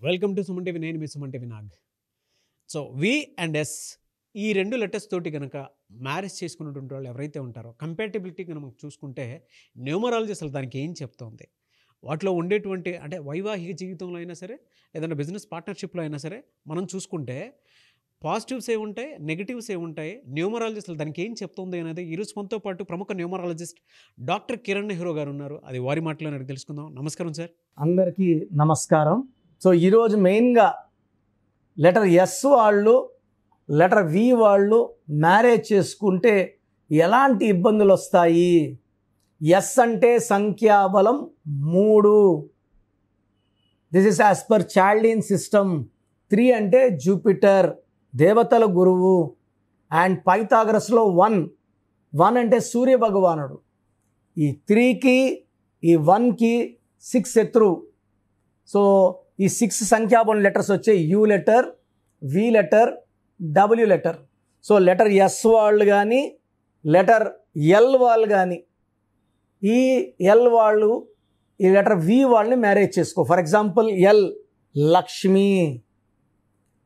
Welcome to Suman TV. నేను మీ Suman TV Nag. So V and S E రెండు లెటర్స్ తోటి కనుక మ్యారేజ్ చేసుకున్నటువంటి వాళ్ళు ఎవరైతే ఉంటారో కంపాటబిలిటీ కనుక మనం చూసుకుంటే న్యూమరాలజీ అసలు దానికి ఏం చెప్తోంది, వాటిలో ఉండేటువంటి అంటే వైవాహిక జీవితంలో అయినా సరే ఏదైనా బిజినెస్ పార్ట్నర్షిప్లో అయినా సరే మనం చూసుకుంటే పాజిటివ్స్ ఏముంటాయి, నెగిటివ్స్ ఏముంటాయి, న్యూమరాలజీ అసలు దానికి ఏం చెప్తుంది అనేది ఈరోజు మనతో పాటు ప్రముఖ న్యూమరాలజిస్ట్ డాక్టర్ కిరణ్ నెహ్రూ గారు ఉన్నారు. అది వారి మాటలో అడిగి తెలుసుకుందాం. నమస్కారం సార్. అందరికీ నమస్కారం. సో ఈరోజు మెయిన్గా లెటర్ ఎస్ వాళ్ళు లెటర్ వి వాళ్ళు మ్యారేజ్ చేసుకుంటే ఎలాంటి ఇబ్బందులు వస్తాయి. ఎస్ అంటే సంఖ్యాబలం 3, this is as per చాల్డీన్ system. 3 అంటే జూపిటర్, దేవతల గురువు. అండ్ పైథాగరస్లో 1 అంటే సూర్య భగవానుడు. ఈ 3కి ఈ 1కి 6 శత్రువు. సో ఈ 6 సంఖ్యాబలం లెటర్స్ వచ్చే you letter, V letter, W letter. So letter S వాళ్ళు కానీ లెటర్ ఎల్ వాళ్ళు కానీ ఈ ఎల్ వాళ్ళు ఈ లెటర్ వి వాళ్ళని మ్యారేజ్ చేసుకో. For example L Lakshmi.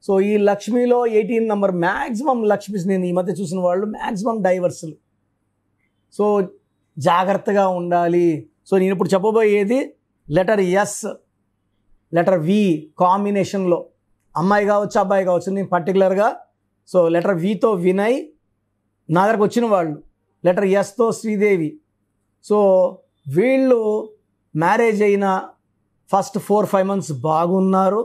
So ఈ లక్ష్మిలో 18 నెంబర్ మ్యాక్సిమం లక్ష్మీస్ నేను ఈ మధ్య చూసిన వాళ్ళు మ్యాక్సిమం డైవర్సులు. సో జాగ్రత్తగా ఉండాలి. సో నేను ఇప్పుడు చెప్పబోయేది లెటర్ ఎస్ లెటర్ వి కాంబినేషన్లో అమ్మాయి కావచ్చు అబ్బాయి కావచ్చు. నేను పర్టికులర్గా సో లెటర్ వితో వినయ్ నా దగ్గరకు వచ్చిన వాళ్ళు, లెటర్ ఎస్తో శ్రీదేవి. సో వీళ్ళు మ్యారేజ్ అయిన ఫస్ట్ 4-5 మంత్స్ బాగున్నారు,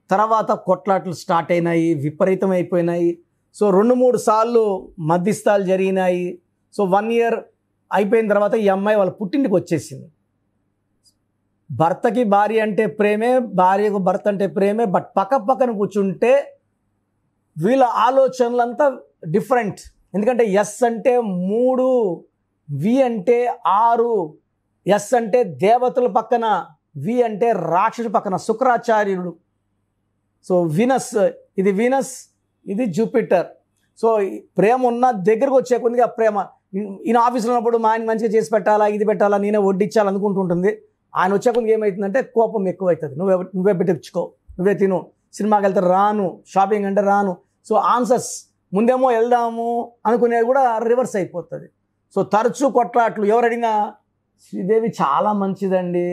తర్వాత కొట్లాట్లు స్టార్ట్ అయినాయి, విపరీతం అయిపోయినాయి. సో 2-3 సార్లు మధ్యస్థాలు జరిగినాయి. సో 1 year అయిపోయిన తర్వాత ఈ అమ్మాయి వాళ్ళ పుట్టింటికి వచ్చేసింది. భర్తకి భార్య అంటే ప్రేమే, భార్యకు భర్త అంటే ప్రేమే. బట్ పక్కన కూర్చుంటే వీళ్ళ ఆలోచనలంతా డిఫరెంట్. ఎందుకంటే ఎస్ అంటే 3, వి అంటే 6, ఎస్ అంటే దేవతల పక్కన, వి అంటే రాక్షసు పక్కన శుక్రాచార్యుడు. సో వీనస్, ఇది వీనస్, ఇది జూపిటర్. సో ప్రేమ ఉన్న దగ్గరకు వచ్చే కొద్దిగా ప్రేమ. ఈయన ఆఫీస్లో ఉన్నప్పుడు మా ఆయన మంచిగా చేసి పెట్టాలా, ఇది పెట్టాలా, నేనే వడ్డించాలి అనుకుంటుంటుంది. ఆయన వచ్చే కొద్దిగా ఏమవుతుందంటే కోపం ఎక్కువవుతుంది. నువ్వే పెట్టించుకో, నువ్వే తిను, సినిమాకి వెళ్తే రాను, షాపింగ్ అంటే రాను. సో ఆన్సర్స్ ముందేమో వెళ్దాము అనుకునేది కూడా రివర్స్ అయిపోతుంది. సో తరచూ కొట్లాట్లు. ఎవరు అడిగినా శ్రీదేవి చాలా మంచిదండి,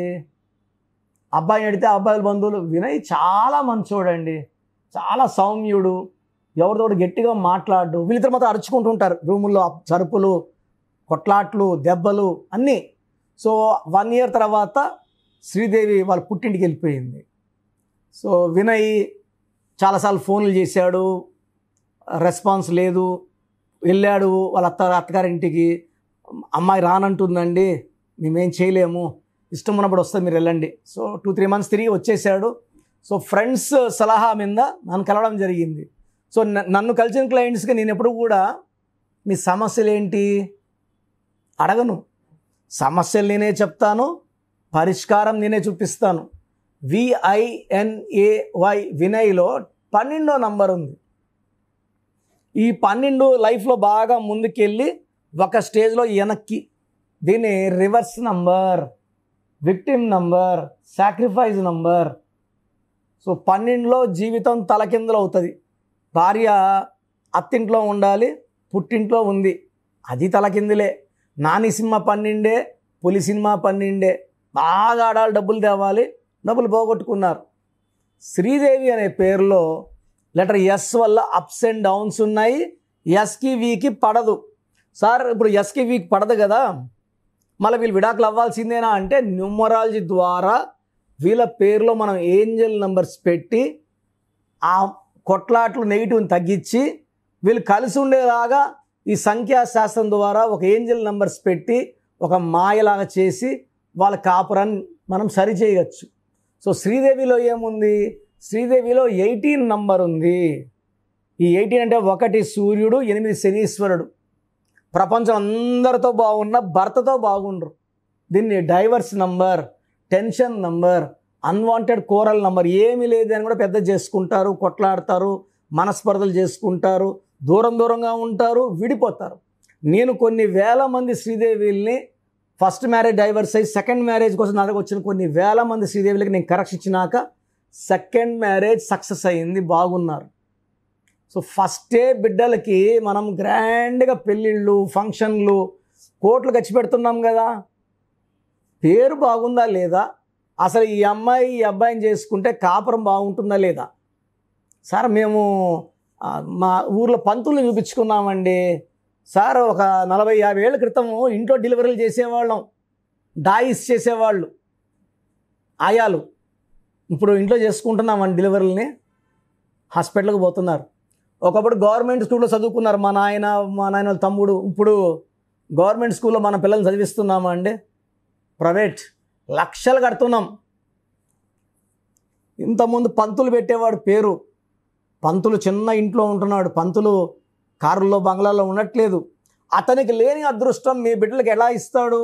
అబ్బాయిని అడిగితే అబ్బాయిల బంధువులు వినయ్ చాలా మంచోడండి, చాలా సౌమ్యుడు, ఎవరితో గట్టిగా మాట్లాడు. వీళ్ళిద్దరు మాత్రం అరుచుకుంటూ ఉంటారు రూముల్లో, చరుపులు, కొట్లాట్లు, దెబ్బలు అన్నీ. సో 1 year తర్వాత శ్రీదేవి వాళ్ళ పుట్టింటికి వెళ్ళిపోయింది. సో వినయ్ చాలాసార్లు ఫోన్లు చేశాడు, రెస్పాన్స్ లేదు. వెళ్ళాడు వాళ్ళ అత్తగారింటికి. అమ్మాయి రానంటుందండి, మేమేం చేయలేము, ఇష్టం ఉన్నప్పుడు వస్తే మీరు వెళ్ళండి. సో 2-3 months తిరిగి వచ్చేసాడు. సో ఫ్రెండ్స్ సలహా మీద నన్ను కలవడం జరిగింది. సో నన్ను కలిసిన క్లయింట్స్కి నేను ఎప్పుడు కూడా మీ సమస్యలు ఏంటి అడగను. సమస్యలు నేనే చెప్తాను, పరిష్కారం నేనే చూపిస్తాను. VINAY వినయ్లో 12వ నంబర్ ఉంది. ఈ 12 లైఫ్లో బాగా ముందుకెళ్ళి ఒక స్టేజ్లో వెనక్కి. దీన్ని reverse number, victim number, sacrifice number. So 12లో జీవితం తలకిందులు అవుతుంది. భార్య అత్తింట్లో ఉండాలి, పుట్టింట్లో ఉంది, అది తలకిందులే. నాని సినిమా 12, పులి సినిమా 12. బాగా ఆడాలి, డబ్బులు తేవాలి, డబ్బులు పోగొట్టుకున్నారు. శ్రీదేవి అనే పేరులో లెటర్ ఎస్ వల్ల అప్స్ అండ్ డౌన్స్ ఉన్నాయి. ఎస్కి వీకి పడదు. సార్ ఇప్పుడు ఎస్కి వీకి పడదు కదా, మళ్ళీ వీళ్ళు విడాకులు అవ్వాల్సిందేనా అంటే న్యూమరాలజీ ద్వారా వీళ్ళ పేరులో మనం ఏంజల్ నంబర్స్ పెట్టి ఆ కొట్లాట్లు నెగిటివ్ని తగ్గించి వీళ్ళు కలిసి ఉండేలాగా ఈ సంఖ్యాశాస్త్రం ద్వారా ఒక ఏంజల్ నంబర్స్ పెట్టి ఒక మాయలాగా చేసి వాళ్ళ కాపురాన్ని మనం సరి చేయవచ్చు. సో శ్రీదేవిలో ఏముంది, శ్రీదేవిలో 18 నంబర్ ఉంది. ఈ 18 అంటే 1 సూర్యుడు, 8 శనీశ్వరుడు. ప్రపంచం అందరితో బాగున్న భర్తతో బాగుండరు. దీన్ని divorce number, tension number, unwanted coral number. ఏమీ లేదు అని కూడా పెద్ద చేసుకుంటారు, కొట్లాడతారు, మనస్పర్ధలు చేసుకుంటారు, దూరంగా ఉంటారు, విడిపోతారు. నేను కొన్ని వేల మంది శ్రీదేవిల్ని ఫస్ట్ మ్యారేజ్ డైవర్స్ అయ్యి సెకండ్ మ్యారేజ్ కోసం నా దగ్గర వచ్చిన కొన్ని వేల మంది శ్రీదేవులకి నేను కరెక్షన్ ఇచ్చినాక సెకండ్ మ్యారేజ్ సక్సెస్ అయ్యింది, బాగున్నారు. సో ఫస్టే బిడ్డలకి మనం గ్రాండ్గా పెళ్ళిళ్ళు, ఫంక్షన్లు, కోట్లు ఖర్చు పెడుతున్నాం కదా. పేరు బాగుందా లేదా, అసలు ఈ అమ్మాయి ఈ అబ్బాయిని చేసుకుంటే కాపురం బాగుంటుందా లేదా. సార్ మేము మా ఊర్లో పంతుల్ని చూపించుకున్నామండి సార్. ఒక 40-50 ఏళ్ళ క్రితం ఇంట్లో డెలివరీలు చేసేవాళ్ళం, డాయిస్ చేసేవాళ్ళు ఆయాలు. ఇప్పుడు ఇంట్లో చేసుకుంటున్నామండి డెలివరీలని, హాస్పిటల్కి పోతున్నారు. ఒకప్పుడు గవర్నమెంట్ స్కూల్లో చదువుకున్నారు మా నాయన వాళ్ళ తమ్ముడు. ఇప్పుడు గవర్నమెంట్ స్కూల్లో మన పిల్లల్ని చదివిస్తున్నామా అండి? ప్రైవేట్ లక్షలు కడుతున్నాం. ఇంతకుముందు పంతులు పెట్టేవాడు పేరు, పంతులు చిన్న ఇంట్లో ఉంటున్నాడు, పంతులు కారుల్లో బంగ్లాల్లో ఉండట్లేదు. అతనికి లేని అదృష్టం మీ బిడ్డలకు ఎలా ఇస్తాడు?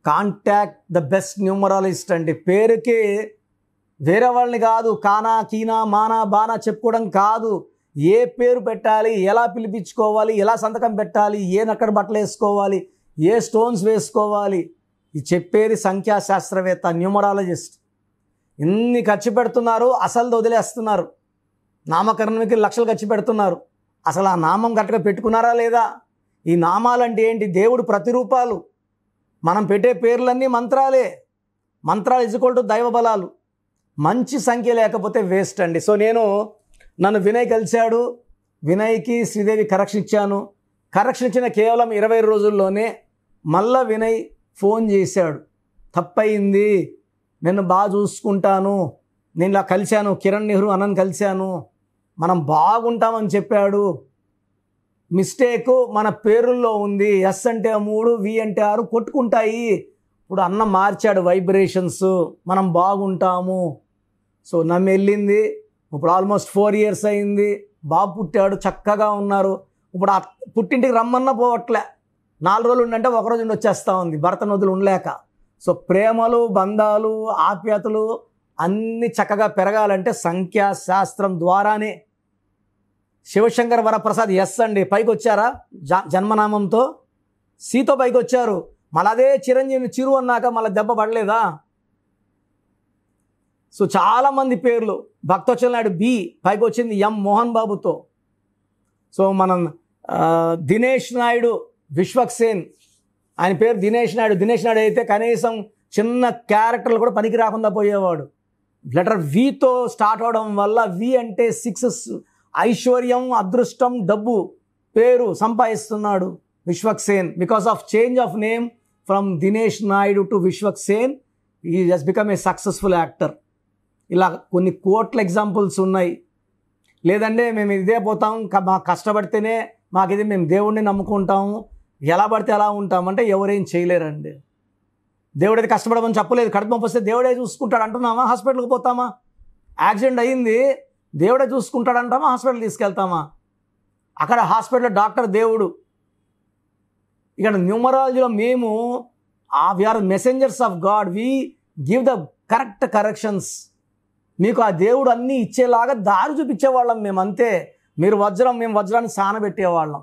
కాంటాక్ట్ ద బెస్ట్ న్యూమరాలజిస్ట్ అండి. పేరుకి వేరే వాళ్ళని కాదు, కానా కీనా మానా బానా చెప్పుకోవడం కాదు. ఏ పేరు పెట్టాలి, ఎలా పిలిపించుకోవాలి, ఎలా సంతకం పెట్టాలి, ఏ నక్కడ బట్టలు వేసుకోవాలి, ఏ స్టోన్స్ వేసుకోవాలి, ఇది చెప్పేది సంఖ్యాశాస్త్రవేత్త, న్యూమరాలజిస్ట్. ఇన్ని ఖర్చు పెడుతున్నారు, అసలు వదిలేస్తున్నారు. నామకరణకి లక్షలు ఖర్చు పెడుతున్నారు. అసలు ఆ నామం కరెక్ట్గా పెట్టుకున్నారా లేదా? ఈ నామాలంటే ఏంటి? దేవుడు ప్రతిరూపాలు. మనం పెట్టే పేర్లన్నీ మంత్రాలే. మంత్రాలు ఈక్వల్ టు దైవ బలాలు. మంచి సంఖ్య లేకపోతే వేస్ట్ అండి. సో నన్ను వినయ్ కలిశాడు, వినయ్కి శ్రీదేవి కరెక్షన్ ఇచ్చాను. కరెక్షన్ ఇచ్చిన కేవలం 20 రోజుల్లోనే మళ్ళా వినయ్ ఫోన్ చేశాడు, తప్పయింది, నేను బాగా చూసుకుంటాను, నేను ఇలా కలిశాను, కిరణ్ నెహ్రూ అన్నను కలిశాను, మనం బాగుంటామని చెప్పాడు, మిస్టేక్ మన పేరుల్లో ఉంది, ఎస్ అంటే 3 వి అంటే 6 కొట్టుకుంటాయి, ఇప్పుడు అన్న మార్చాడు వైబ్రేషన్స్, మనం బాగుంటాము. సో నమ్మి వెళ్ళింది. ఇప్పుడు ఆల్మోస్ట్ 4 years అయింది, బాబు పుట్టాడు, చక్కగా ఉన్నారు. ఇప్పుడు ఆ పుట్టింటికి రమ్మన్నా పోవట్లే, 4 రోజులు ఉండంటే 1 రోజు ఉండి వచ్చేస్తూ ఉంది, భర్త నదులు ఉండలేక. సో ప్రేమలు, బంధాలు, ఆప్యాయతలు అన్నీ చక్కగా పెరగాలంటే సంఖ్యాశాస్త్రం ద్వారానే. శివశంకర్ వరప్రసాద్ ఎస్ అండి, పైకి వచ్చారా జన్మనామంతో, సీతో పైకి వచ్చారు. మళ్ళీ అదే చిరంజీవిని చిరు అన్నాక మళ్ళీ దెబ్బ పడలేదా? సో చాలామంది పేర్లు, భక్తవత్సల నాయుడు బి పైకి వచ్చింది ఎం మోహన్ బాబుతో. సో మనం దినేష్ నాయుడు విశ్వక్సేన్, ఆయన పేరు దినేష్ నాయుడు. దినేష్ నాయుడు అయితే కనీసం చిన్న క్యారెక్టర్లు కూడా పనికి రాకుండా పోయేవాడు. లెటర్ వితో స్టార్ట్ అవడం వల్ల, వి అంటే 6, ఐశ్వర్యం, అదృష్టం, డబ్బు, పేరు సంపాదిస్తున్నాడు Vishwaksen. Because of change of name from Dinesh Naidu to Vishwaksen, he has become a successful actor. ఇలా కొన్ని కోట్ల ఎగ్జాంపుల్స్ ఉన్నాయి. లేదంటే మేము ఇదే పోతాం, మాకు కష్టపడితేనే మాకు ఇది, మేము దేవుడిని నమ్ముకుంటాము, ఎలా పడితే ఎలా ఉంటామంటే ఎవరేం చేయలేరండి. దేవుడైతే కష్టపడమని చెప్పలేదు. కడుపు నొప్పి వస్తే దేవుడే చూసుకుంటాడు అంటున్నామా? హాస్పిటల్కి పోతామా? యాక్సిడెంట్ అయ్యింది, దేవుడే చూసుకుంటాడు అంటామా? హాస్పిటల్ తీసుకెళ్తామా? అక్కడ హాస్పిటల్ డాక్టర్ దేవుడు. ఇక్కడ న్యూమరాలజీలో మేము we are messengers of God, we give the correct corrections. మీకు ఆ దేవుడు అన్నీ ఇచ్చేలాగా దారి చూపించేవాళ్ళం మేము, అంతే. మీరు వజ్రం, మేము వజ్రాన్ని సానబెట్టేవాళ్ళం.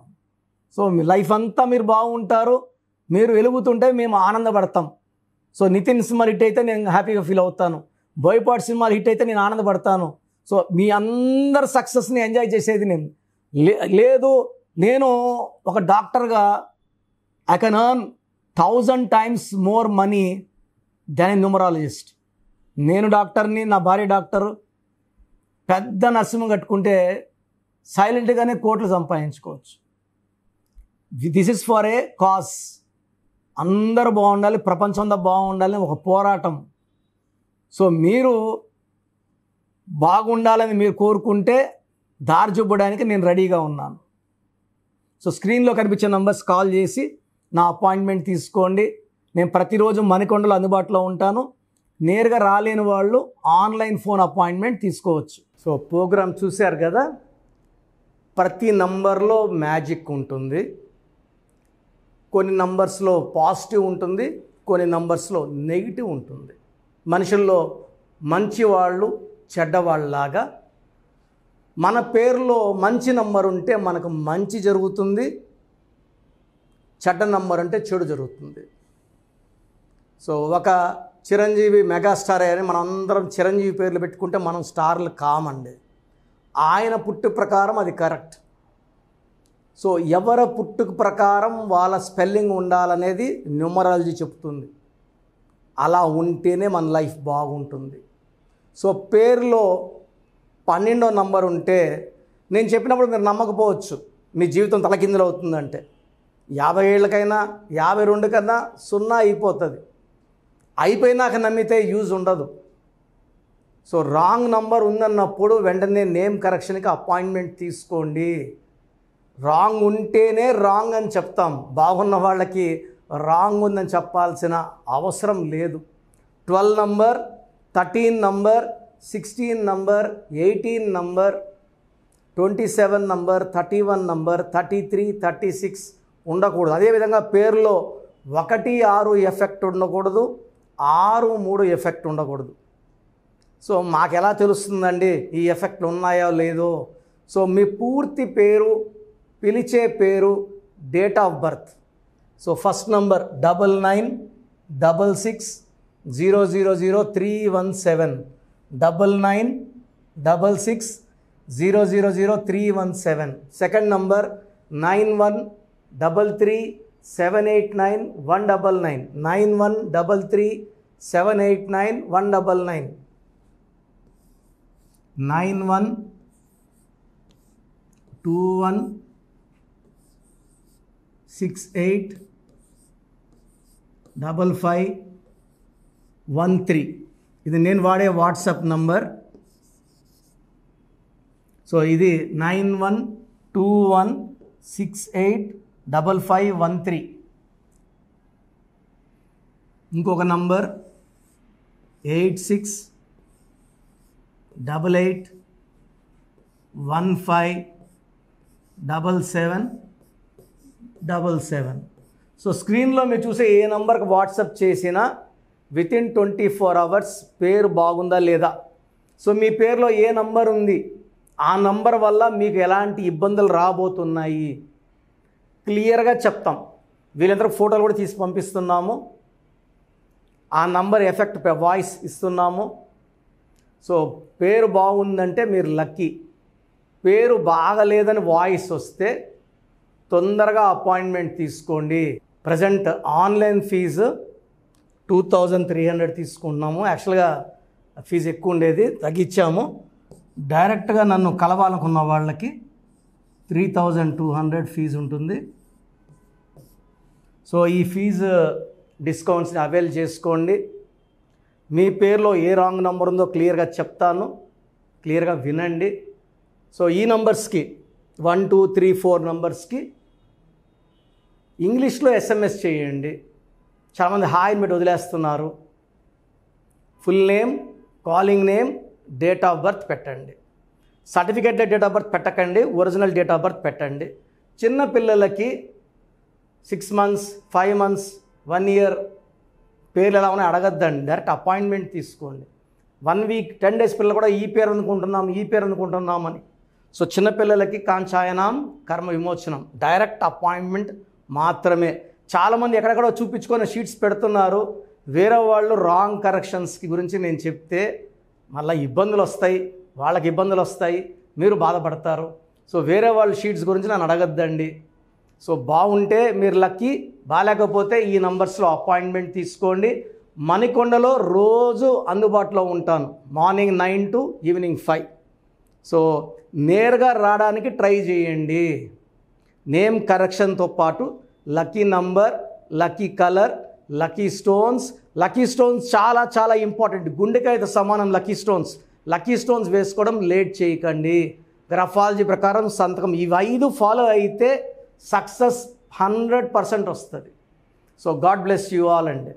సో మీ లైఫ్ అంతా మీరు బాగుంటారు, మీరు వెలుగుతుంటే మేము ఆనందపడతాం. సో నితిన్ సినిమా హిట్ అయితే నేను హ్యాపీగా ఫీల్ అవుతాను, బోయపాటి సినిమాలు హిట్ అయితే నేను ఆనందపడతాను. సో మీ అందరు సక్సెస్ని ఎంజాయ్ చేసేది నేను. లేదు, నేను ఒక డాక్టర్గా I can earn 1000 times more money than a numerologist. నేను డాక్టర్ని, నా భార్య డాక్టరు, పెద్ద నర్సింహం కట్టుకుంటే సైలెంట్గానే కోట్లు సంపాదించుకోవచ్చు. This is for a cause. అందరూ బాగుండాలి, ప్రపంచం అంతా బాగుండాలని ఒక పోరాటం. సో మీరు బాగుండాలని మీరు కోరుకుంటే దారి చూపడానికి నేను రెడీగా ఉన్నాను. సో స్క్రీన్లో కనిపించే నంబర్స్ కాల్ చేసి నా అపాయింట్మెంట్ తీసుకోండి. నేను ప్రతిరోజు మణికొండలో అందుబాటులో ఉంటాను. నేరుగా రాలేని వాళ్ళు ఆన్లైన్ ఫోన్ అపాయింట్మెంట్ తీసుకోవచ్చు. సో ప్రోగ్రామ్ చూశారు కదా, ప్రతి నంబర్లో మ్యాజిక్ ఉంటుంది. కొన్ని నంబర్స్లో పాజిటివ్ ఉంటుంది, కొన్ని నంబర్స్లో నెగిటివ్ ఉంటుంది. మనుషుల్లో మంచివాళ్ళు చెడ్డవాళ్ళలాగా మన పేరులో మంచి నంబర్ ఉంటే మనకు మంచి జరుగుతుంది, చెడ్డ నంబర్ అంటే చెడు జరుగుతుంది. సో ఒక చిరంజీవి మెగాస్టార్ అని మనం అందరం చిరంజీవి పేర్లు పెట్టుకుంటే మనం స్టార్లు కామండి. ఆయన పుట్టు ప్రకారం అది కరెక్ట్. సో ఎవరి పుట్టుక ప్రకారం వాళ్ళ స్పెల్లింగ్ ఉండాలనేది న్యూమరాలజీ చెప్తుంది. అలా ఉంటేనే మన లైఫ్ బాగుంటుంది. సో పేరులో 12వ నంబర్ ఉంటే నేను చెప్పినప్పుడు మీరు నమ్మకపోవచ్చు, మీ జీవితం తలకిందులు అవుతుందంటే. 50 ఏళ్ళకైనా 52 కన్నా 0 అయిపోతుంది. అయిపోయినాక నమ్మితే యూజ్ ఉండదు. సో రాంగ్ నంబర్ ఉందన్నప్పుడు వెంటనే నేమ్ కరెక్షన్కి అపాయింట్మెంట్ తీసుకోండి. రాంగ్ ఉంటేనే రాంగ్ అని చెప్తాం. బాగున్న వాళ్ళకి రాంగ్ ఉందని చెప్పాల్సిన అవసరం లేదు. 12 number, 13 number, 16 number, 18 number, 27 number, 31 number, 33, 36 ఉండకూడదు. అదేవిధంగా పేరులో 1, 6 ఎఫెక్ట్ ఉండకూడదు, 6, 3 ఎఫెక్ట్ ఉండకూడదు. సో మాకు ఎలా తెలుస్తుందండి ఈ ఎఫెక్ట్లు ఉన్నాయో లేదో? సో మీ పూర్తి పేరు, పిలిచే పేరు, date of birth. So first number 9966000317, 9966000317. Second number 9133789199, 9133789199, 9121685513. ఇది నేను వాడే వాట్సాప్ నంబర్. సో ఇది 9121685513. ఇంకొక నంబర్ 8688157777. సో స్క్రీన్లో మీరు చూసే ఏ నంబర్కి వాట్సాప్ చేసినా వితిన్ 24 అవర్స్ పేరు బాగుందా లేదా, సో మీ పేరులో ఏ నంబర్ ఉంది, ఆ నంబర్ వల్ల మీకు ఎలాంటి ఇబ్బందులు రాబోతున్నాయి క్లియర్గా చెప్తాం. వీళ్ళందరూ ఫోటోలు కూడా తీసి పంపిస్తున్నాము. ఆ నంబర్ ఎఫెక్ట్ వాయిస్ ఇస్తున్నాము. సో పేరు బాగుందంటే మీరు లక్కీ. పేరు బాగలేదని వాయిస్ వస్తే తొందరగా అపాయింట్మెంట్ తీసుకోండి. ప్రజెంట్ ఆన్లైన్ ఫీజు 2300 తీసుకుంటున్నాము. యాక్చువల్గా ఫీజు ఎక్కువ ఉండేది, తగ్గించాము. డైరెక్ట్గా నన్ను కలవాలనుకున్న వాళ్ళకి 3200 ఫీజు ఉంటుంది. సో ఈ ఫీజు డిస్కౌంట్స్ని అవైల్ చేసుకోండి. మీ పేరులో ఏ రాంగ్ నెంబర్ ఉందో క్లియర్గా చెప్తాను, క్లియర్గా వినండి. సో ఈ నంబర్స్కి 1, 2, 3, 4 నంబర్స్కి ఇంగ్లీష్లో SMS చేయండి. చాలామంది హాయ్ మీరు వదిలేస్తున్నారు. Full name, calling name, date of birth పెట్టండి. సర్టిఫికేట్ డేట్ ఆఫ్ బర్త్ పెట్టకండి, ఒరిజినల్ డేట్ ఆఫ్ బర్త్ పెట్టండి. చిన్న పిల్లలకి 6 months, 5 months, 1 year పేర్లు ఎలా ఉన్నాయి అడగద్దండి, డైరెక్ట్ అపాయింట్మెంట్ తీసుకోండి. 1 week, 10 days పిల్లలు కూడా ఈ పేరు అనుకుంటున్నామని. సో చిన్నపిల్లలకి కాంచాయనం, కర్మ విమోచనం, డైరెక్ట్ అపాయింట్మెంట్ మాత్రమే. చాలామంది ఎక్కడెక్కడో చూపించుకొని షీట్స్ పెడుతున్నారు. వేరే వాళ్ళు రాంగ్ కరెక్షన్స్కి గురించి నేను చెప్తే మళ్ళీ ఇబ్బందులు వస్తాయి, వాళ్ళకి ఇబ్బందులు వస్తాయి, మీరు బాధపడతారు. సో వేరే వాళ్ళ షీట్స్ గురించి నన్ను అడగద్దండి. సో బాగుంటే మీరు లక్కీ, బాగాలేకపోతే ఈ నంబర్స్లో అపాయింట్మెంట్ తీసుకోండి. మణికొండలో రోజు అందుబాటులో ఉంటాను, మార్నింగ్ 9 to ఈవినింగ్ 5. సో నేరుగా రావడానికి ట్రై చేయండి. నేమ్ కరెక్షన్తో పాటు lucky number, lucky colour, lucky stones. Lucky stones చాలా చాలా ఇంపార్టెంట్. గుండెకాయతో సమానం లక్కీ స్టోన్స్. లక్కీ స్టోన్స్ వేసుకోవడం లేట్ చేయకండి. గ్రఫాలజీ ప్రకారం సంతకం, ఇవి 5 ఫాలో అయితే సక్సెస్ 100% వస్తుంది. So God bless you all అండి.